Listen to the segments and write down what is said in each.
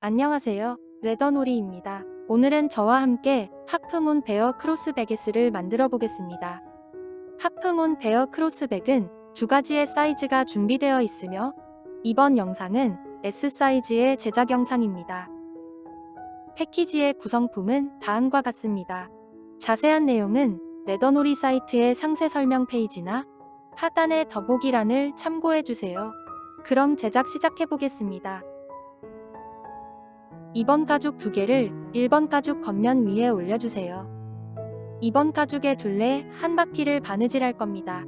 안녕하세요. 레더놀이입니다. 오늘은 저와 함께 하프문 베어 크로스백을 만들어 보겠습니다. 하프문 베어 크로스백은 두 가지의 사이즈가 준비되어 있으며 이번 영상은 S 사이즈의 제작 영상입니다. 패키지의 구성품은 다음과 같습니다. 자세한 내용은 레더놀이 사이트의 상세 설명 페이지나 하단의 더보기란을 참고해주세요. 그럼 제작 시작해 보겠습니다. 2번 가죽 2개를 1번 가죽 겉면 위에 올려주세요. 2번 가죽의 둘레 한 바퀴를 바느질할 겁니다.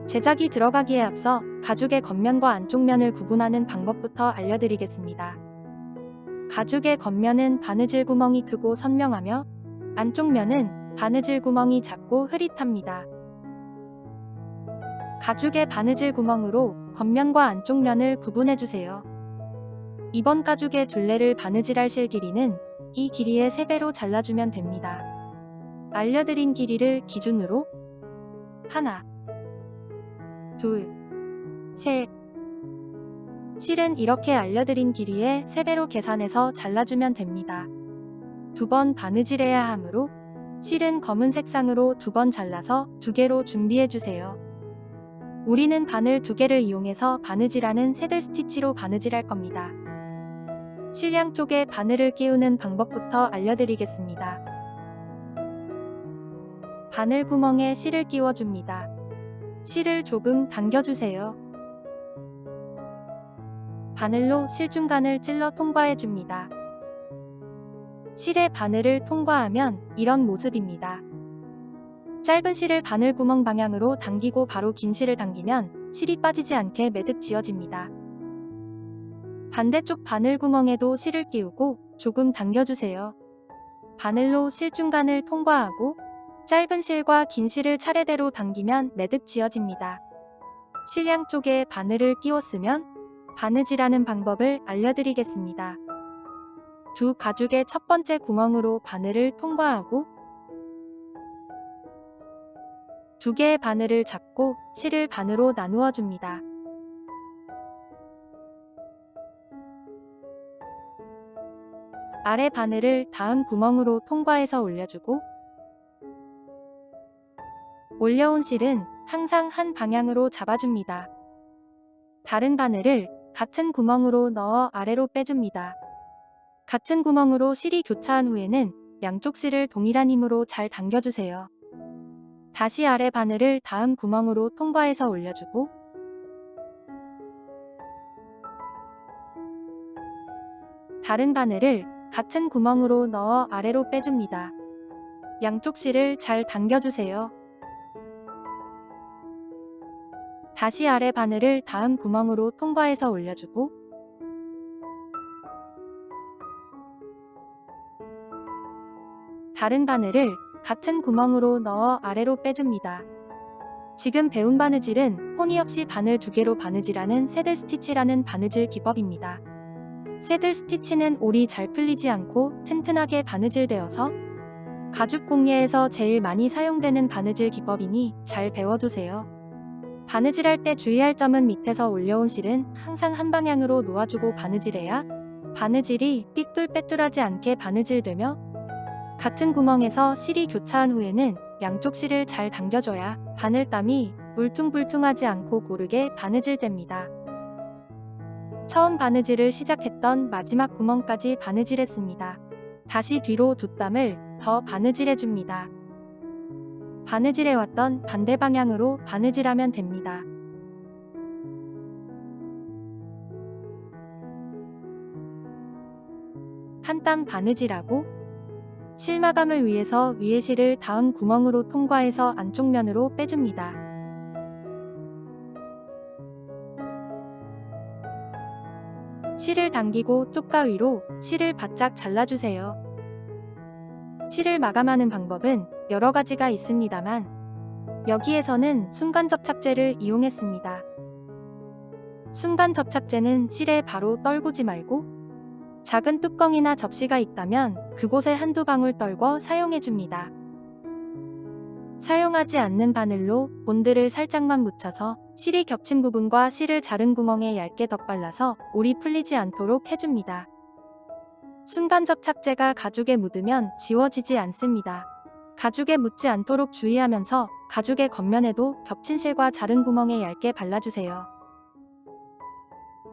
제작이 들어가기에 앞서 가죽의 겉면과 안쪽 면을 구분하는 방법부터 알려드리겠습니다. 가죽의 겉면은 바느질 구멍이 크고 선명하며 안쪽 면은 바느질 구멍이 작고 흐릿합니다. 가죽의 바느질 구멍으로 겉면과 안쪽 면을 구분해주세요. 2번 가죽의 둘레를 바느질할 실 길이는 이 길이의 3배로 잘라주면 됩니다. 알려드린 길이를 기준으로 하나, 둘, 셋. 실은 이렇게 알려드린 길이의 3배로 계산해서 잘라주면 됩니다. 2번 바느질해야 하므로 실은 검은 색상으로 2번 잘라서 2개로 준비해주세요. 우리는 바늘 2개를 이용해서 바느질하는 새들 스티치로 바느질할 겁니다. 실 양쪽에 바늘을 끼우는 방법부터 알려드리겠습니다. 바늘 구멍에 실을 끼워줍니다. 실을 조금 당겨주세요. 바늘로 실 중간을 찔러 통과해줍니다. 실의 바늘을 통과하면 이런 모습입니다. 짧은 실을 바늘 구멍 방향으로 당기고 바로 긴 실을 당기면 실이 빠지지 않게 매듭 지어집니다. 반대쪽 바늘 구멍에도 실을 끼우고 조금 당겨주세요. 바늘로 실 중간을 통과하고 짧은 실과 긴 실을 차례대로 당기면 매듭 지어집니다. 실 양쪽에 바늘을 끼웠으면 바느질하는 방법을 알려드리겠습니다. 두 가죽의 첫 번째 구멍으로 바늘을 통과하고 2개의 바늘을 잡고 실을 반으로 나누어 줍니다. 아래 바늘을 다음 구멍으로 통과해서 올려주고 올려온 실은 항상 한 방향으로 잡아줍니다. 다른 바늘을 같은 구멍으로 넣어 아래로 빼줍니다. 같은 구멍으로 실이 교차한 후에는 양쪽 실을 동일한 힘으로 잘 당겨주세요. 다시 아래 바늘을 다음 구멍으로 통과해서 올려주고 다른 바늘을 같은 구멍으로 넣어 아래로 빼줍니다. 양쪽 실을 잘 당겨주세요. 다시 아래 바늘을 다음 구멍으로 통과해서 올려주고 다른 바늘을 같은 구멍으로 넣어 아래로 빼줍니다. 지금 배운 바느질은 혼이 없이 바늘 2개로 바느질하는 새들 스티치라는 바느질 기법입니다. 새들 스티치는 올이 잘 풀리지 않고 튼튼하게 바느질되어서 가죽 공예에서 제일 많이 사용되는 바느질 기법이니 잘 배워두세요. 바느질할 때 주의할 점은 밑에서 올려온 실은 항상 한 방향으로 놓아주고 바느질해야 바느질이 삐뚤빼뚤하지 않게 바느질되며 같은 구멍에서 실이 교차한 후에는 양쪽 실을 잘 당겨줘야 바늘땀이 울퉁불퉁하지 않고 고르게 바느질됩니다. 처음 바느질을 시작했던 마지막 구멍까지 바느질했습니다. 다시 뒤로 2땀을 더 바느질해줍니다. 바느질해왔던 반대 방향으로 바느질하면 됩니다. 한 땀 바느질하고 실 마감을 위해서 위에 실을 다음 구멍으로 통과해서 안쪽 면으로 빼줍니다. 실을 당기고 쪽가위로 실을 바짝 잘라주세요. 실을 마감하는 방법은 여러 가지가 있습니다만 여기에서는 순간 접착제를 이용했습니다. 순간 접착제는 실에 바로 떨구지 말고 작은 뚜껑이나 접시가 있다면 그곳에 한두 방울 떨궈 사용해줍니다. 사용하지 않는 바늘로 본드를 살짝만 묻혀서 실이 겹친 부분과 실을 자른 구멍에 얇게 덧발라서 올이 풀리지 않도록 해줍니다. 순간적 착재가 가죽에 묻으면 지워지지 않습니다. 가죽에 묻지 않도록 주의하면서 가죽의 겉면에도 겹친 실과 자른 구멍에 얇게 발라주세요.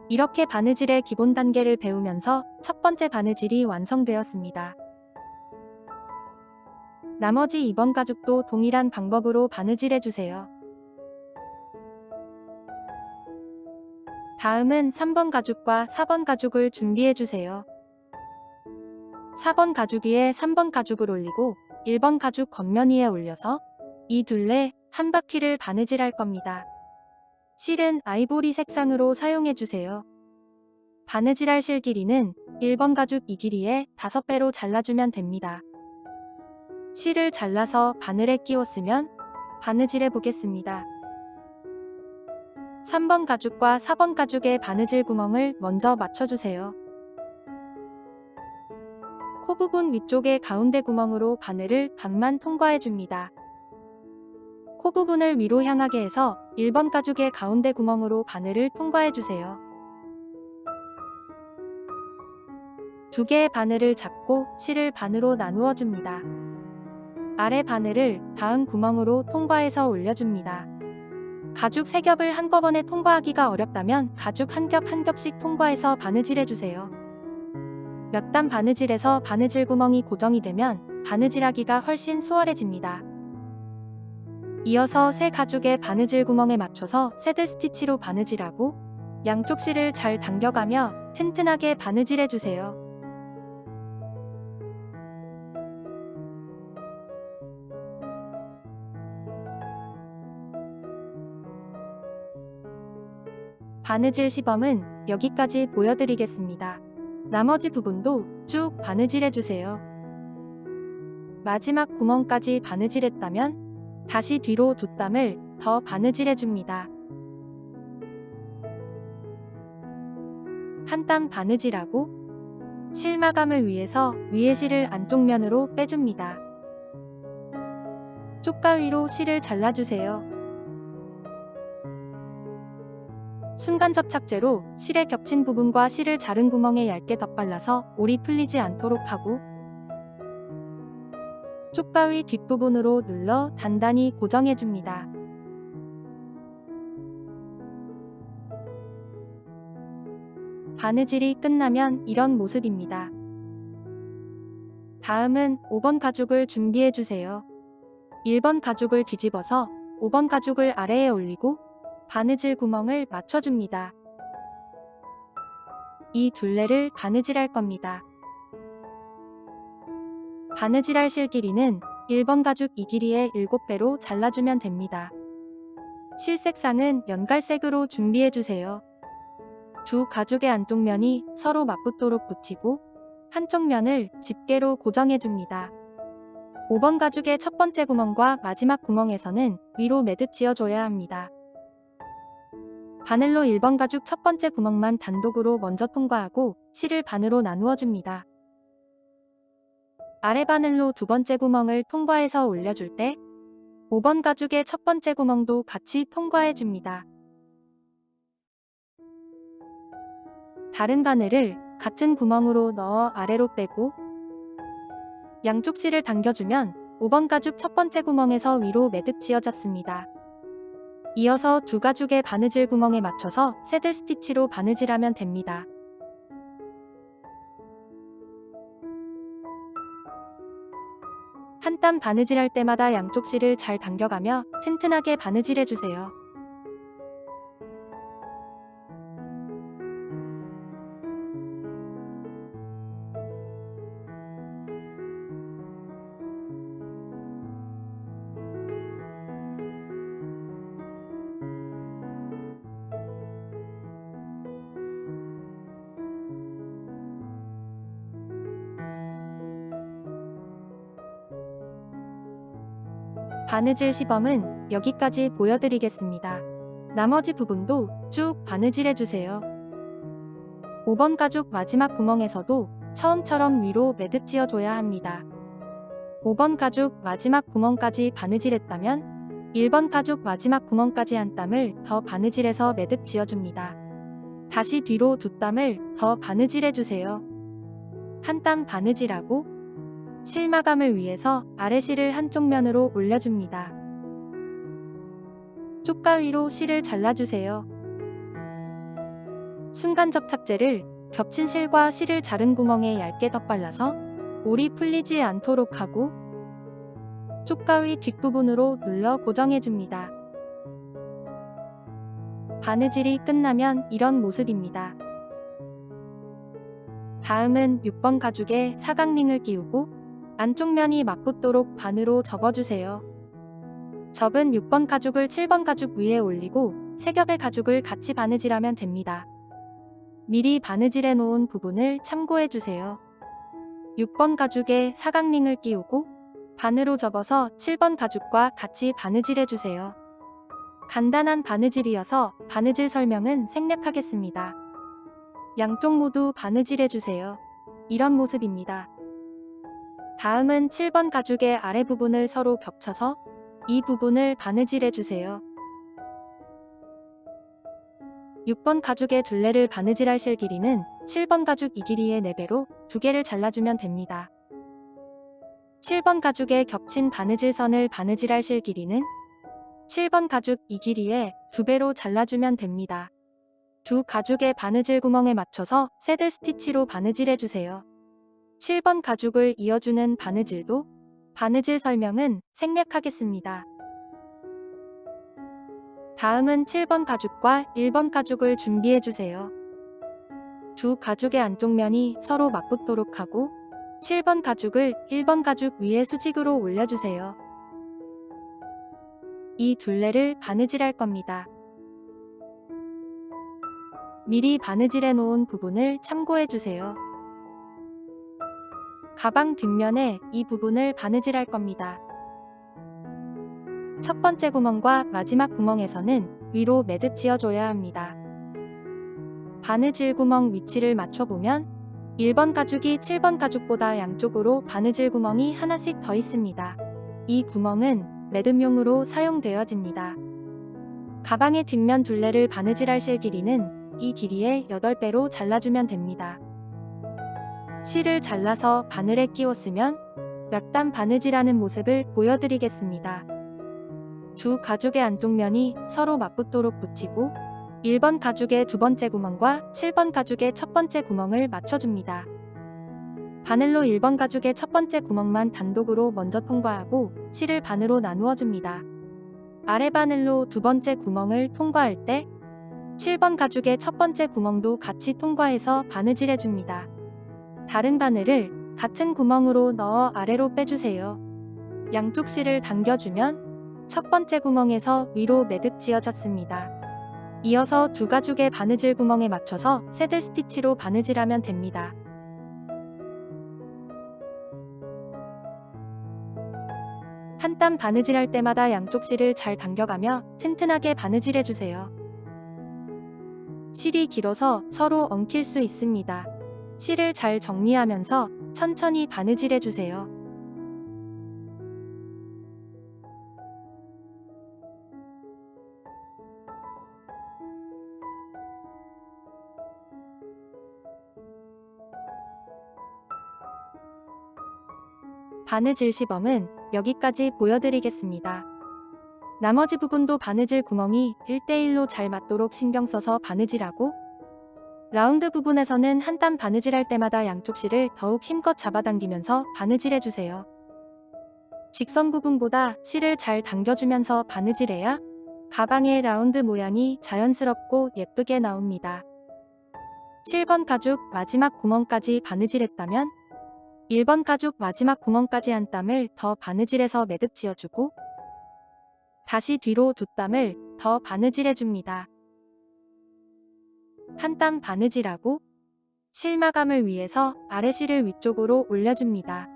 이렇게 바느질의 기본 단계를 배우면서 첫 번째 바느질이 완성되었습니다. 나머지 2번 가죽도 동일한 방법으로 바느질해주세요. 다음은 3번 가죽과 4번 가죽을 준비해주세요. 4번 가죽 위에 3번 가죽을 올리고 1번 가죽 겉면 위에 올려서 이 둘레 한 바퀴를 바느질할 겁니다. 실은 아이보리 색상으로 사용해주세요. 바느질할 실 길이는 1번 가죽 이 길이에 5배로 잘라주면 됩니다. 실을 잘라서 바늘에 끼웠으면 바느질해 보겠습니다. 3번 가죽과 4번 가죽의 바느질 구멍을 먼저 맞춰주세요. 코 부분 위쪽의 가운데 구멍으로 바늘을 반만 통과해줍니다. 코 부분을 위로 향하게 해서 1번 가죽의 가운데 구멍으로 바늘을 통과해주세요. 두 개의 바늘을 잡고 실을 반으로 나누어 줍니다. 아래 바늘을 다음 구멍으로 통과해서 올려줍니다. 가죽 3겹을 한꺼번에 통과하기가 어렵다면 가죽 한 겹 한 겹씩 통과해서 바느질해주세요. 몇 단 바느질해서 바느질 구멍이 고정이 되면 바느질하기가 훨씬 수월해집니다. 이어서 새 가죽의 바느질 구멍에 맞춰서 새들 스티치로 바느질하고 양쪽 실을 잘 당겨가며 튼튼하게 바느질해주세요. 바느질 시범은 여기까지 보여드리겠습니다. 나머지 부분도 쭉 바느질해주세요. 마지막 구멍까지 바느질했다면 다시 뒤로 2땀을 더 바느질해줍니다. 한 땀 바느질하고 실 마감을 위해서 위에 실을 안쪽 면으로 빼줍니다. 쪽가위로 실을 잘라주세요. 순간적 착재로 실에 겹친 부분과 실을 자른 구멍에 얇게 덧발라서 올이 풀리지 않도록 하고 쪽가위 뒷부분으로 눌러 단단히 고정해줍니다. 바느질이 끝나면 이런 모습입니다. 다음은 5번 가죽을 준비해주세요. 1번 가죽을 뒤집어서 5번 가죽을 아래에 올리고 바느질 구멍을 맞춰줍니다. 이 둘레를 바느질할 겁니다. 바느질할 실 길이는 1번 가죽 이 길이의 7배로 잘라주면 됩니다. 실 색상은 연갈색으로 준비해주세요. 두 가죽의 안쪽 면이 서로 맞붙도록 붙이고 한쪽 면을 집게로 고정해줍니다. 5번 가죽의 첫 번째 구멍과 마지막 구멍에서는 위로 매듭 지어줘야 합니다. 바늘로 1번 가죽 첫 번째 구멍만 단독으로 먼저 통과하고 실을 반으로 나누어 줍니다. 아래 바늘로 두 번째 구멍을 통과해서 올려줄 때 5번 가죽의 첫 번째 구멍도 같이 통과해 줍니다. 다른 바늘을 같은 구멍으로 넣어 아래로 빼고 양쪽 실을 당겨주면 5번 가죽 첫 번째 구멍에서 위로 매듭 지어졌습니다. 이어서 두 가죽의 바느질 구멍에 맞춰서 새들 스티치로 바느질하면 됩니다. 한 땀 바느질할 때마다 양쪽 실을 잘 당겨가며 튼튼하게 바느질해주세요. 바느질 시범은 여기까지 보여드리겠습니다. 나머지 부분도 쭉 바느질해주세요. 5번 가죽 마지막 구멍에서도 처음처럼 위로 매듭 지어줘야 합니다. 5번 가죽 마지막 구멍까지 바느질했다면 1번 가죽 마지막 구멍까지 한 땀을 더 바느질해서 매듭 지어줍니다. 다시 뒤로 2땀을 더 바느질해주세요. 한 땀 바느질하고 실마감을 위해서 아래 실을 한쪽 면으로 올려줍니다. 쪽가위로 실을 잘라주세요. 순간 접착제를 겹친 실과 실을 자른 구멍에 얇게 덧발라서 올이 풀리지 않도록 하고 쪽가위 뒷부분으로 눌러 고정해줍니다. 바느질이 끝나면 이런 모습입니다. 다음은 6번 가죽에 사각링을 끼우고 안쪽 면이 맞붙도록 반으로 접어주세요. 접은 6번 가죽을 7번 가죽 위에 올리고 3겹의 가죽을 같이 바느질하면 됩니다. 미리 바느질해 놓은 부분을 참고해주세요. 6번 가죽에 사각링을 끼우고 반으로 접어서 7번 가죽과 같이 바느질해주세요. 간단한 바느질이어서 바느질 설명은 생략하겠습니다. 양쪽 모두 바느질해주세요. 이런 모습입니다. 다음은 7번 가죽의 아래 부분을 서로 겹쳐서 이 부분을 바느질해주세요. 6번 가죽의 둘레를 바느질할 실 길이는 7번 가죽 이 길이의 4배로 2개를 잘라주면 됩니다. 7번 가죽에 겹친 바느질 선을 바느질할 실 길이는 7번 가죽 이 길이의 2배로 잘라주면 됩니다. 두 가죽의 바느질 구멍에 맞춰서 새들 스티치로 바느질해주세요. 7번 가죽을 이어주는 바느질도 바느질 설명은 생략하겠습니다. 다음은 7번 가죽과 1번 가죽을 준비해주세요. 두 가죽의 안쪽 면이 서로 맞붙도록 하고 7번 가죽을 1번 가죽 위에 수직으로 올려주세요. 이 둘레를 바느질할 겁니다. 미리 바느질해 놓은 부분을 참고해주세요. 가방 뒷면에 이 부분을 바느질할 겁니다. 첫 번째 구멍과 마지막 구멍에서는 위로 매듭 지어줘야 합니다. 바느질 구멍 위치를 맞춰보면 1번 가죽이 7번 가죽보다 양쪽으로 바느질 구멍이 하나씩 더 있습니다. 이 구멍은 매듭용으로 사용되어집니다. 가방의 뒷면 둘레를 바느질할 실 길이는 이 길이의 8배로 잘라주면 됩니다. 실을 잘라서 바늘에 끼웠으면 몇 단 바느질하는 모습을 보여드리겠습니다. 두 가죽의 안쪽 면이 서로 맞붙도록 붙이고 1번 가죽의 두 번째 구멍과 7번 가죽의 첫 번째 구멍을 맞춰줍니다. 바늘로 1번 가죽의 첫 번째 구멍만 단독으로 먼저 통과하고 실을 반으로 나누어 줍니다. 아래 바늘로 두 번째 구멍을 통과할 때 7번 가죽의 첫 번째 구멍도 같이 통과해서 바느질해 줍니다. 다른 바늘을 같은 구멍으로 넣어 아래로 빼주세요. 양쪽 실을 당겨주면 첫 번째 구멍에서 위로 매듭 지어졌습니다. 이어서 두 가죽의 바느질 구멍에 맞춰서 새들 스티치로 바느질하면 됩니다. 한 땀 바느질할 때마다 양쪽 실을 잘 당겨가며 튼튼하게 바느질해주세요. 실이 길어서 서로 엉킬 수 있습니다. 실을 잘 정리하면서 천천히 바느질해주세요. 바느질 시범은 여기까지 보여드리겠습니다. 나머지 부분도 바느질 구멍이 1대1로 잘 맞도록 신경 써서 바느질하고 라운드 부분에서는 한 땀 바느질할 때마다 양쪽 실을 더욱 힘껏 잡아당기면서 바느질해주세요. 직선 부분보다 실을 잘 당겨주면서 바느질해야 가방의 라운드 모양이 자연스럽고 예쁘게 나옵니다. 7번 가죽 마지막 구멍까지 바느질했다면 1번 가죽 마지막 구멍까지 한 땀을 더 바느질해서 매듭 지어주고 다시 뒤로 2땀을 더 바느질해줍니다. 한 땀 바느질하고 실마감을 위해서 아래 실을 위쪽으로 올려줍니다.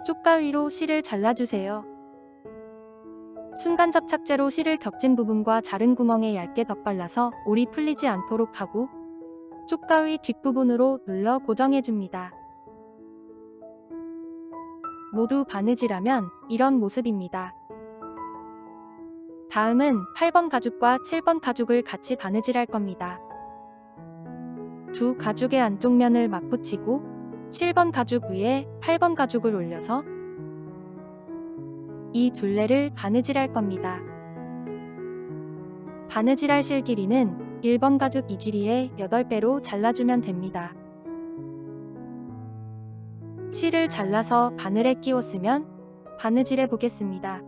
쪽가위로 실을 잘라주세요. 순간 접착제로 실을 겹친 부분과 자른 구멍에 얇게 덧발라서 올이 풀리지 않도록 하고 쪽가위 뒷부분으로 눌러 고정해줍니다. 모두 바느질하면 이런 모습입니다. 다음은 8번 가죽과 7번 가죽을 같이 바느질할 겁니다. 두 가죽의 안쪽 면을 맞붙이고 7번 가죽 위에 8번 가죽을 올려서 이 둘레를 바느질할 겁니다. 바느질할 실 길이는 1번 가죽 이지리의 8배로 잘라주면 됩니다. 실을 잘라서 바늘에 끼웠으면 바느질해 보겠습니다.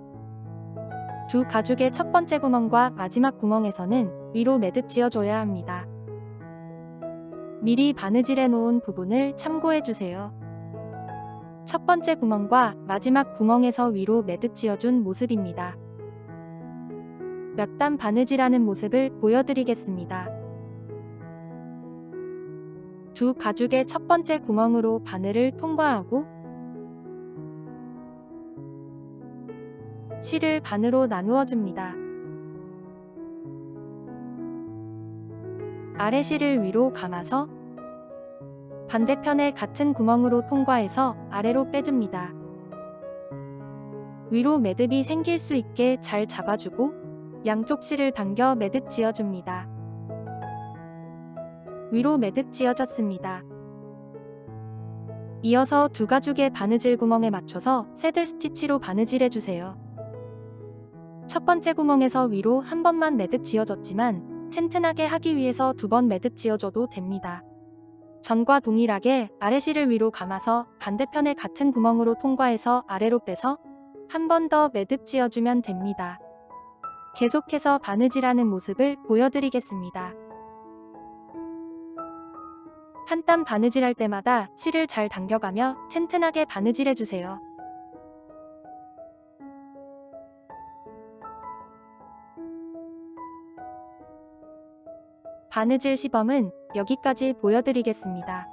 두 가죽의 첫 번째 구멍과 마지막 구멍에서는 위로 매듭 지어줘야 합니다. 미리 바느질해 놓은 부분을 참고해 주세요. 첫 번째 구멍과 마지막 구멍에서 위로 매듭 지어준 모습입니다. 몇 단 바느질하는 모습을 보여드리겠습니다. 두 가죽의 첫 번째 구멍으로 바늘을 통과하고 실을 반으로 나누어 줍니다. 아래 실을 위로 감아서 반대편의 같은 구멍으로 통과해서 아래로 빼줍니다. 위로 매듭이 생길 수 있게 잘 잡아주고 양쪽 실을 당겨 매듭 지어줍니다. 위로 매듭 지어졌습니다. 이어서 두 가죽의 바느질 구멍에 맞춰서 새들 스티치로 바느질해주세요. 첫 번째 구멍에서 위로 한 번만 매듭 지어줬지만 튼튼하게 하기 위해서 두 번 매듭 지어줘도 됩니다. 전과 동일하게 아래 실을 위로 감아서 반대편의 같은 구멍으로 통과해서 아래로 빼서 한 번 더 매듭 지어주면 됩니다. 계속해서 바느질하는 모습을 보여드리겠습니다. 한 땀 바느질할 때마다 실을 잘 당겨가며 튼튼하게 바느질해주세요. 바느질 시범은 여기까지 보여드리겠습니다.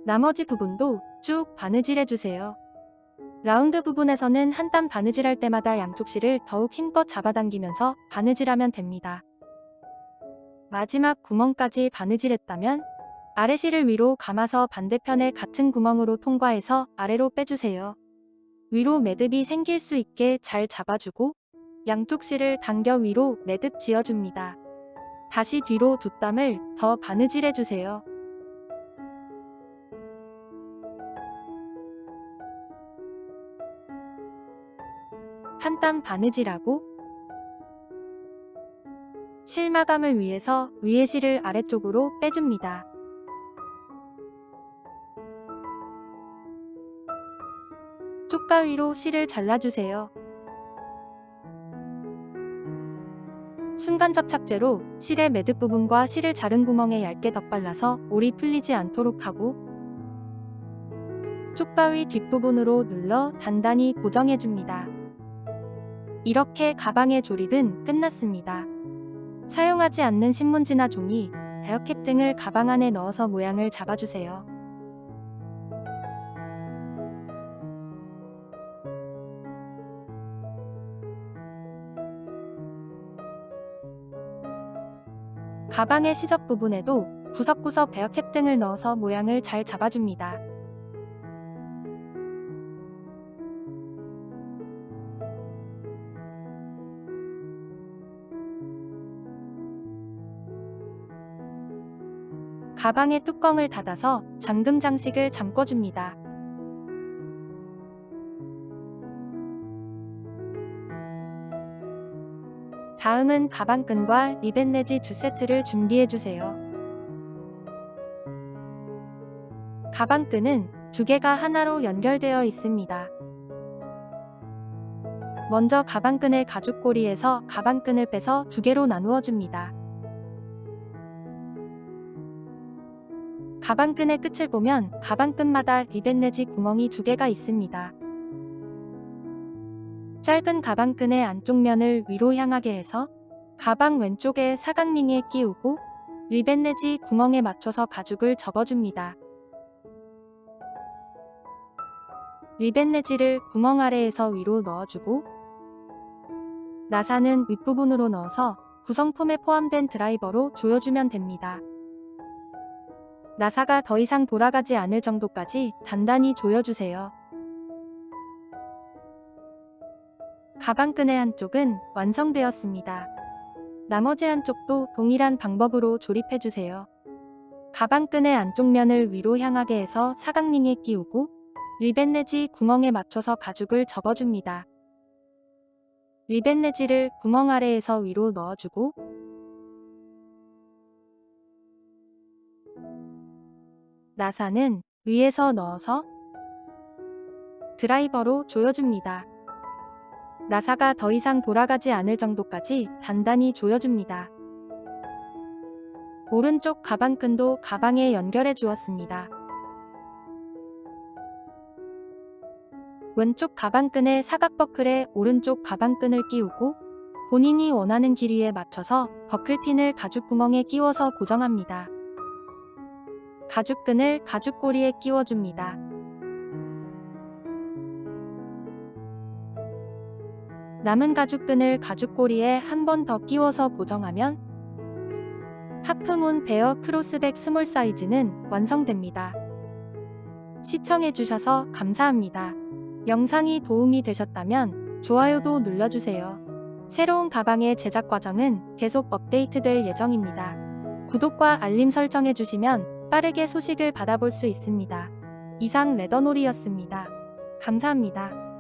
나머지 부분도 쭉 바느질해주세요. 라운드 부분에서는 한 땀 바느질할 때마다 양쪽 실을 더욱 힘껏 잡아당기면서 바느질하면 됩니다. 마지막 구멍까지 바느질했다면 아래 실을 위로 감아서 반대편의 같은 구멍으로 통과해서 아래로 빼주세요. 위로 매듭이 생길 수 있게 잘 잡아주고 양쪽 실을 당겨 위로 매듭 지어줍니다. 다시 뒤로 두 땀을 더 바느질해주세요. 한 땀 바느질하고 실 마감을 위해서 위에 실을 아래쪽으로 빼줍니다. 쪽가위로 실을 잘라주세요. 순간 접착제로 실의 매듭 부분과 실을 자른 구멍에 얇게 덧발라서 올이 풀리지 않도록 하고 쪽가위 뒷부분으로 눌러 단단히 고정해줍니다. 이렇게 가방의 조립은 끝났습니다. 사용하지 않는 신문지나 종이, 에어캡 등을 가방 안에 넣어서 모양을 잡아주세요. 가방의 시접 부분에도 구석구석 베어캡 등을 넣어서 모양을 잘 잡아줍니다. 가방의 뚜껑을 닫아서 잠금 장식을 잠궈줍니다. 다음은 가방끈과 리벳 내지 두 세트를 준비해주세요. 가방끈은 두 개가 하나로 연결되어 있습니다. 먼저 가방끈의 가죽고리에서 가방끈을 빼서 두 개로 나누어 줍니다. 가방끈의 끝을 보면 가방끈마다 리벳 내지 구멍이 두 개가 있습니다. 짧은 가방끈의 안쪽 면을 위로 향하게 해서 가방 왼쪽에 사각링에 끼우고 리벳 내지 구멍에 맞춰서 가죽을 접어줍니다. 리벳 내지를 구멍 아래에서 위로 넣어주고 나사는 윗부분으로 넣어서 구성품에 포함된 드라이버로 조여주면 됩니다. 나사가 더 이상 돌아가지 않을 정도까지 단단히 조여주세요. 가방끈의 한쪽은 완성되었습니다. 나머지 한쪽도 동일한 방법으로 조립해주세요. 가방끈의 안쪽 면을 위로 향하게 해서 사각링에 끼우고 리벳 내지 구멍에 맞춰서 가죽을 접어줍니다. 리벳 내지를 구멍 아래에서 위로 넣어주고 나사는 위에서 넣어서 드라이버로 조여줍니다. 나사가 더 이상 돌아가지 않을 정도까지 단단히 조여줍니다. 오른쪽 가방끈도 가방에 연결해 주었습니다. 왼쪽 가방끈의 사각버클에 오른쪽 가방끈을 끼우고 본인이 원하는 길이에 맞춰서 버클핀을 가죽구멍에 끼워서 고정합니다. 가죽끈을 가죽고리에 끼워줍니다. 남은 가죽끈을 가죽고리에 한 번 더 끼워서 고정하면 하프문 베어 크로스백 스몰 사이즈는 완성됩니다. 시청해주셔서 감사합니다. 영상이 도움이 되셨다면 좋아요도 눌러주세요. 새로운 가방의 제작 과정은 계속 업데이트될 예정입니다. 구독과 알림 설정해주시면 빠르게 소식을 받아볼 수 있습니다. 이상 레더놀이였습니다. 감사합니다.